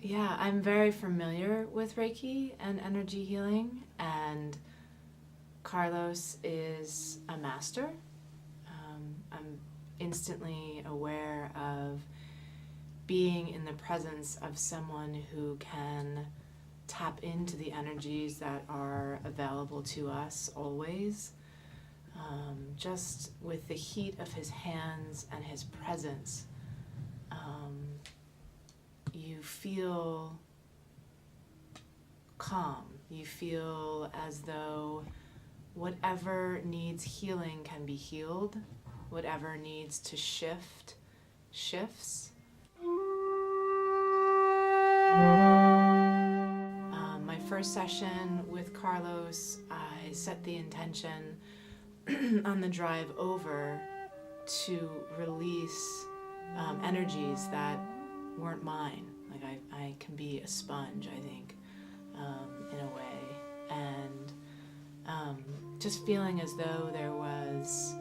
Yeah, I'm very familiar with Reiki and energy healing, and Carlos is a master. I'm instantly aware of being in the presence of someone who can tap into the energies that are available to us always. Just with the heat of his hands and his presence, you feel calm. You feel as though whatever needs healing can be healed. Whatever needs to shift, shifts. My first session with Carlos, I set the intention on the drive over to release energies that weren't mine. Like I can be a sponge, I think, in a way. And just feeling as though there was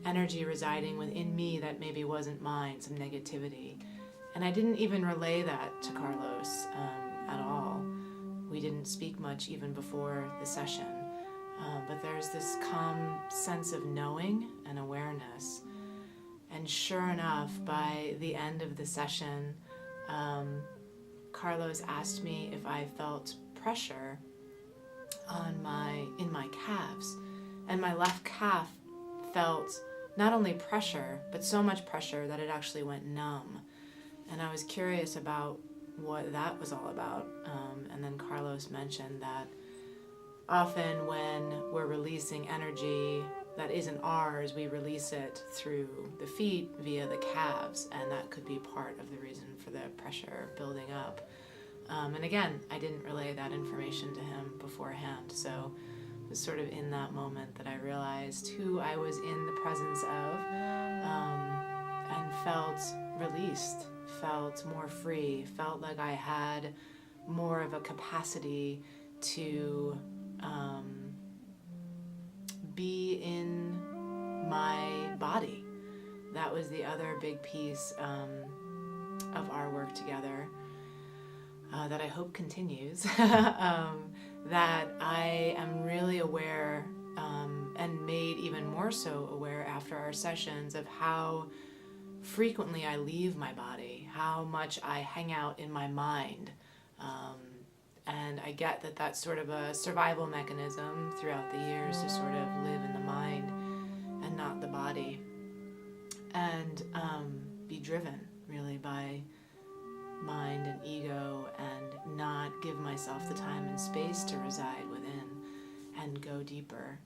energy residing within me that maybe wasn't mine, some negativity. And I didn't even relay that to Carlos at all. We didn't speak much even before the session. But there's this calm sense of knowing and awareness. And sure enough, by the end of the session, Carlos asked me if I felt pressure in my calves. And my left calf felt not only pressure, but so much pressure that it actually went numb. And I was curious about what that was all about. And then Carlos mentioned that often when we're releasing energy that isn't ours, we release it through the feet via the calves, and that could be part of the reason for the pressure building up. And again, I didn't relay that information to him beforehand, so it was sort of in that moment that I realized who I was in the presence of, and felt released, felt more free, felt like I had more of a capacity to be in my body. That was the other big piece of our work together that I hope continues. That I am really aware, and made even more so aware after our sessions, of how frequently I leave my body, how much I hang out in my mind. And I get that that's sort of a survival mechanism throughout the years, to sort of live in the mind and not the body, and be driven really by mind and ego, and not give myself the time and space to reside within and go deeper.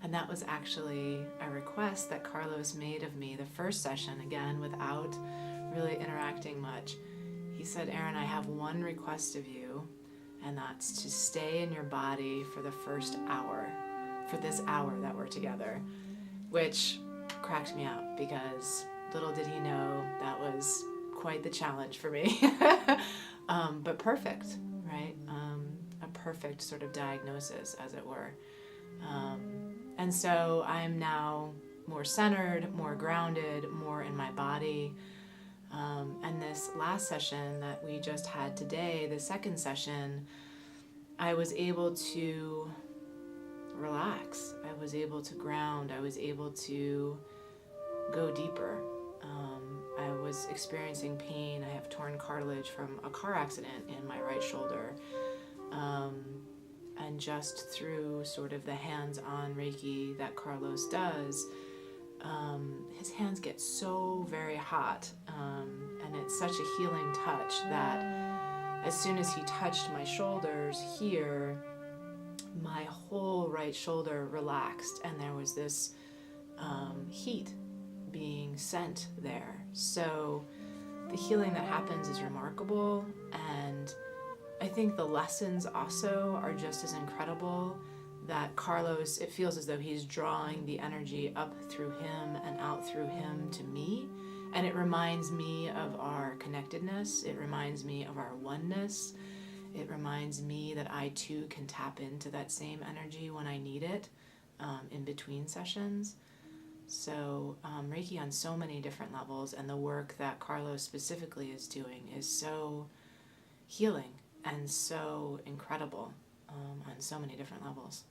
And that was actually a request that Carlos made of me the first session, again, without really interacting much. He said, "Erin, I have one request of you, and that's to stay in your body for the first hour, for this hour that we're together," which cracked me up, because little did he know that was quite the challenge for me. But perfect, right? A perfect sort of diagnosis, as it were. And so I'm now more centered, more grounded, more in my body. And this last session that we just had today, the second session, I was able to relax. I was able to ground. I was able to go deeper. I was experiencing pain. I have torn cartilage from a car accident in my right shoulder. And just through sort of the hands-on Reiki that Carlos does, his hands get so very hot, and it's such a healing touch that as soon as he touched my shoulders here, my whole right shoulder relaxed, and there was this heat being sent there. So the healing that happens is remarkable, and I think the lessons also are just as incredible. That Carlos, it feels as though he's drawing the energy up through him and out through him to me. And it reminds me of our connectedness. It reminds me of our oneness. It reminds me that I too can tap into that same energy when I need it, in between sessions. So Reiki on so many different levels, and the work that Carlos specifically is doing is so healing and so incredible on so many different levels.